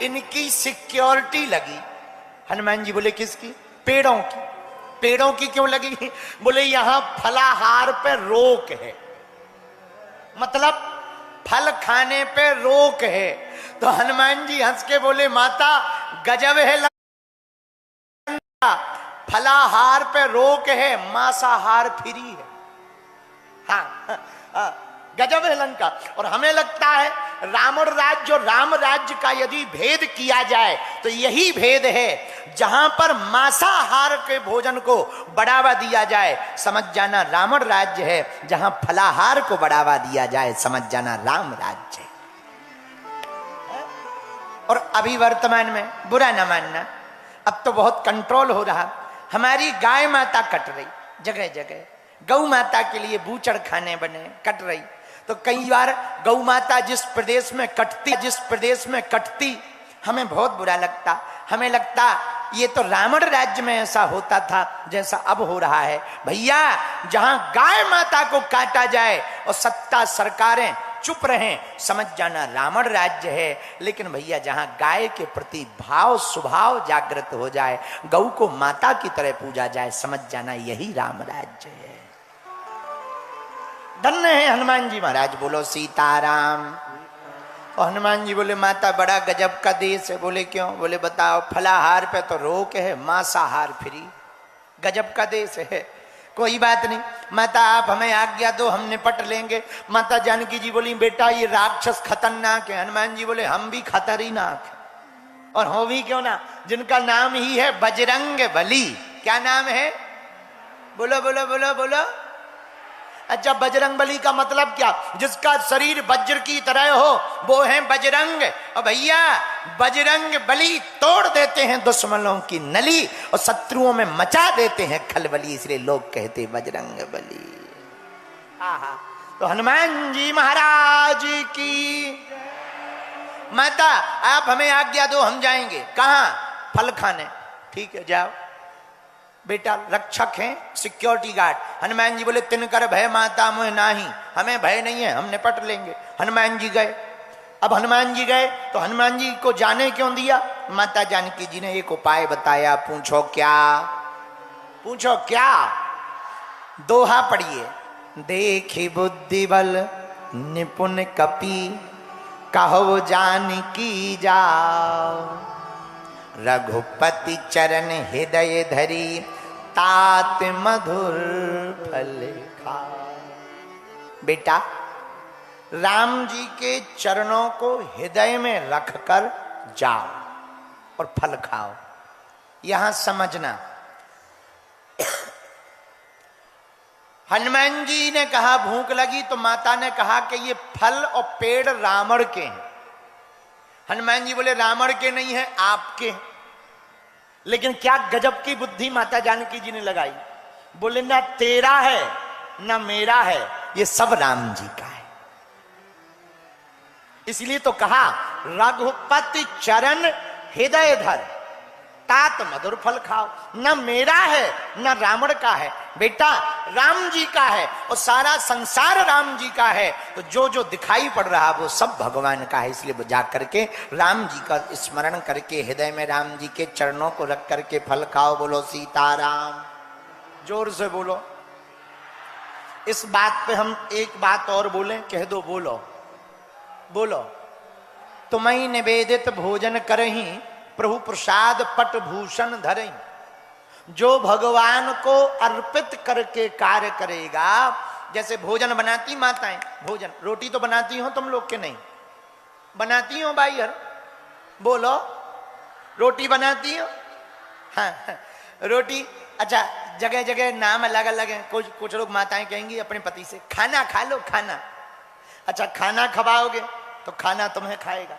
इनकी सिक्योरिटी लगी। हनुमान जी बोले किसकी? पेड़ों की। पेड़ों की क्यों लगी? बोले यहां फलाहार पे रोक है, मतलब फल खाने पे रोक है। तो हनुमान जी हंस के बोले माता गजब है लंका, फलाहार पे रोक है, मांसाहार फ्री है। हाँ, हाँ, गजब है लंका। और हमें लगता है रावण राज्य और राम राज्य का यदि भेद किया जाए तो यही भेद है, जहां पर मांसाहार के भोजन को बढ़ावा दिया जाए समझ जाना रावण राज्य है, जहां फलाहार को बढ़ावा दिया जाए समझ जाना राम राज्य है। और अभी वर्तमान में बुरा न मानना, अब तो बहुत कंट्रोल हो रहा। हमारी गाय माता कट रही जगह जगह, गौ माता के लिए बूचड़ खाने बने, कट रही। तो कई बार गौ माता जिस प्रदेश में कटती हमें बहुत बुरा लगता। हमें लगता ये तो रावण राज्य में ऐसा होता था जैसा अब हो रहा है। भैया जहां गाय माता को काटा जाए और सत्ता सरकारें चुप रहें समझ जाना रावण राज्य है। लेकिन भैया जहां गाय के प्रति भाव स्वभाव जागृत हो जाए, गौ को माता की तरह पूजा जाए, समझ जाना यही राम राज्य है। धन्य है हनुमान जी महाराज। बोलो सीताराम। और हनुमान जी बोले माता बड़ा गजब का देश है। बोले क्यों? बोले बताओ फलाहार पे तो रोक है, मांसाहार फ्री। गजब का देश है। कोई बात नहीं माता, आप हमें आज्ञा दो, हम निपट लेंगे। माता जानकी जी बोली बेटा ये राक्षस खतरनाक है। हनुमान जी बोले हम भी खतरनाक है, और हो भी क्यों ना, जिनका नाम ही है बजरंग बली। क्या नाम है? बोलो बोलो बोलो बोलो। अच्छा, बजरंग बली का मतलब क्या? जिसका शरीर वज्र की तरह हो वो है बजरंग। और भैया बजरंग बली तोड़ देते हैं दुश्मनों की नली और शत्रुओं में मचा देते हैं खलबली, इसलिए लोग कहते बजरंग बली। आहा, तो हनुमान जी महाराज की। माता आप हमें आज्ञा दो, हम जाएंगे। कहां? फल खाने। ठीक है जाओ। बेटा रक्षक हैं, सिक्योरिटी गार्ड। हनुमान जी बोले तिनकर भय माता मोह नाही, हमें भय नहीं है, हम निपट लेंगे। हनुमान जी गए। अब हनुमान जी गए तो हनुमान जी को जाने क्यों दिया? माता जानकी जी ने एक उपाय बताया। पूछो क्या? पूछो क्या? दोहा पढ़िए। देखी बुद्धि बल निपुण कपि, कहो जानकी जाओ, रघुपति चरण हृदय धरी, तात मधुर फल खाओ। बेटा राम जी के चरणों को हृदय में रखकर जाओ और फल खाओ। यहां समझना, हनुमान जी ने कहा भूख लगी तो माता ने कहा कि ये फल और पेड़ रावण के हैं। हनुमान जी बोले रावण के नहीं है, आपके। लेकिन क्या गजब की बुद्धि माता जानकी जी ने लगाई। बोले ना तेरा है ना मेरा है, ये सब राम जी का है। इसलिए तो कहा रघुपति चरण हृदय धर, तात मधुर फल खाओ। न मेरा है न रावण का है, बेटा राम जी का है और सारा संसार राम जी का है। तो जो जो दिखाई पड़ रहा वो सब भगवान का है। इसलिए जा करके राम जी का स्मरण करके हृदय में राम जी के चरणों को रख करके फल खाओ। बोलो सीताराम। जोर से बोलो। इस बात पे हम एक बात और बोलें, कह दो। बोलो बोलो। तुम्हें निवेदित भोजन करही, प्रभु प्रसाद पट भूषण धरई। जो भगवान को अर्पित करके कार्य करेगा, जैसे भोजन बनाती माताएं, भोजन रोटी तो बनाती हो तुम लोग के? नहीं बनाती हो भाई? हर बोलो, रोटी बनाती हो? हाँ रोटी। अच्छा, जगह जगह नाम अलग अलग है। कुछ लोग माताएं कहेंगी अपने पति से खाना खा लो, खाना। अच्छा, खाना खवाओगे तो खाना तुम्हें खाएगा।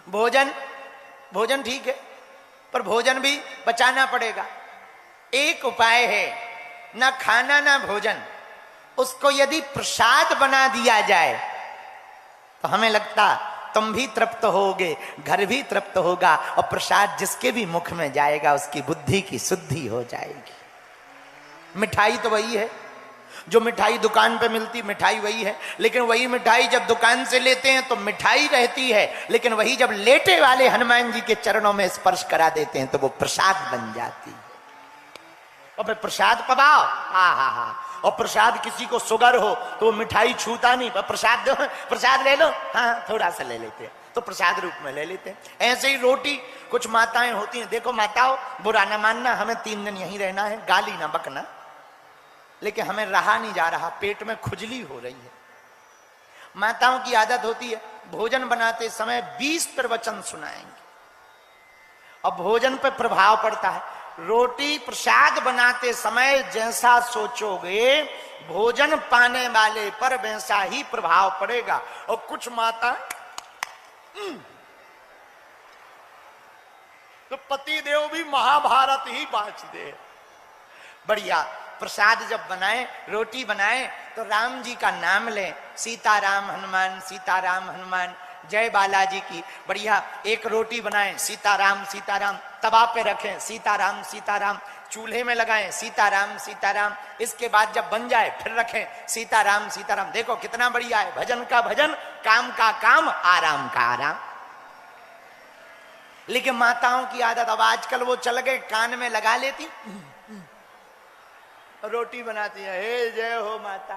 भोजन ठीक है, पर भोजन भी बचाना पड़ेगा। एक उपाय है, ना खाना ना भोजन, उसको यदि प्रसाद बना दिया जाए तो हमें लगता तुम भी तृप्त होगे, घर भी तृप्त होगा, और प्रसाद जिसके भी मुख में जाएगा उसकी बुद्धि की शुद्धि हो जाएगी। मिठाई तो वही है। जो मिठाई दुकान पे मिलती मिठाई वही है, लेकिन वही मिठाई जब दुकान से लेते हैं तो मिठाई रहती है, लेकिन वही जब लेटे वाले हनुमान जी के चरणों में स्पर्श करा देते हैं तो वो प्रसाद बन जाती है। और फिर प्रसाद पबाओ, हा। और प्रसाद किसी को शुगर हो तो वो मिठाई छूता नहीं, प्रसाद दो, प्रसाद ले लो, हाँ थोड़ा सा ले लेते हैं तो प्रसाद रूप में ले लेते हैं। ऐसे ही रोटी, कुछ माताएं होती हैं, देखो माताओं बुरा ना मानना, हमें 3 दिन यहीं रहना है, गाली ना बकना, लेकिन हमें रहा नहीं जा रहा, पेट में खुजली हो रही है। माताओं की आदत होती है भोजन बनाते समय 20 प्रवचन सुनाएंगे और भोजन पर प्रभाव पड़ता है। रोटी प्रसाद बनाते समय जैसा सोचोगे भोजन पाने वाले पर वैसा ही प्रभाव पड़ेगा। और कुछ माता तो पति देव भी महाभारत ही बांच दे। बढ़िया प्रसाद जब बनाए, रोटी बनाए तो राम जी का नाम लें, सीताराम हनुमान सीताराम हनुमान, जय बालाजी की। बढ़िया एक रोटी बनाएं, सीताराम सीताराम, तवा पे रखें, सीताराम सीताराम, चूल्हे में लगाएं, सीताराम सीताराम। इसके बाद जब बन जाए फिर रखें, सीताराम सीताराम। देखो कितना बढ़िया है, भजन का भजन, काम का काम, आराम का आराम। लेकिन माताओं की आदत, अब आजकल वो चल गए, कान में लगा लेती, रोटी बनाती है, हे जय हो माता,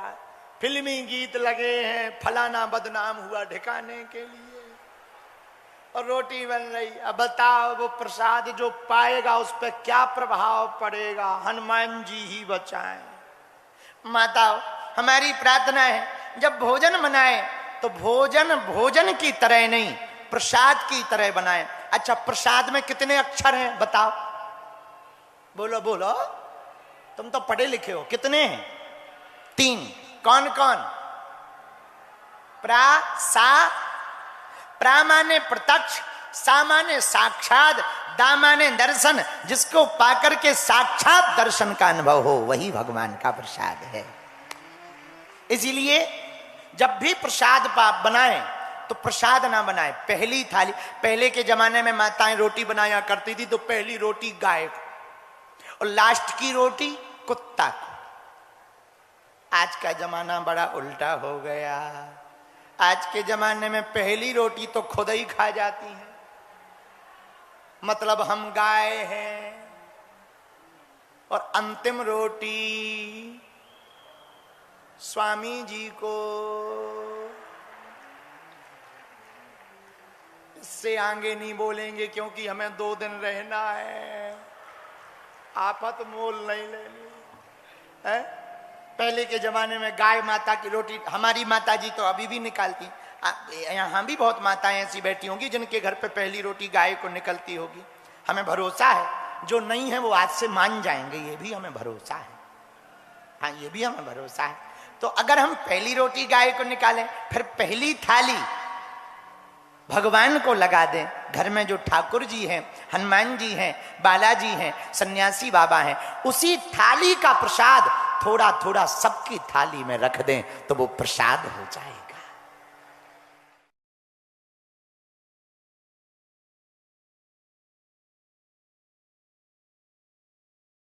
फिल्मी गीत लगे हैं, फलाना बदनाम हुआ ठिकाने के लिए, और रोटी बन रही। अब बताओ वो प्रसाद जो पाएगा उस पर क्या प्रभाव पड़ेगा, हनुमान जी ही बचाएं। माताओं हमारी प्रार्थना है जब भोजन बनाए तो भोजन भोजन की तरह नहीं, प्रसाद की तरह बनाए। अच्छा प्रसाद में कितने अक्षर हैं बताओ, बोलो बोलो, तुम तो पढ़े लिखे हो, कितने हैं? 3। कौन कौन? प्रा सा, प्रा माने प्रत्यक्ष, सा माने साक्षात, दा माने दर्शन। जिसको पाकर के साक्षात दर्शन का अनुभव हो वही भगवान का प्रसाद है। इसीलिए जब भी प्रसाद बनाए तो प्रसाद ना बनाए, पहली थाली। पहले के जमाने में माताएं रोटी बनाया करती थी तो पहली रोटी गाय को और लास्ट की रोटी कुत्ता को। आज का जमाना बड़ा उल्टा हो गया। आज के जमाने में पहली रोटी तो खुद ही खा जाती है, मतलब हम गाय हैं, और अंतिम रोटी स्वामी जी को। इससे आगे नहीं बोलेंगे क्योंकि हमें 2 दिन रहना है, आफत मोल नहीं लेनी है। पहले के जमाने में गाय माता की रोटी, हमारी माता जी तो अभी भी निकालती, यहाँ भी बहुत माताएं ऐसी बैठी होंगी जिनके घर पे पहली रोटी गाय को निकलती होगी। हमें भरोसा है जो नहीं है वो आज से मान जाएंगे, ये भी हमें भरोसा है, हाँ ये भी हमें भरोसा है। तो अगर हम पहली रोटी गाय को निकालें, फिर पहली थाली भगवान को लगा दें, घर में जो ठाकुर जी हैं, हनुमान जी हैं, बालाजी हैं, सन्यासी बाबा हैं, उसी थाली का प्रसाद थोड़ा थोड़ा सबकी थाली में रख दें तो वो प्रसाद हो जाएगा।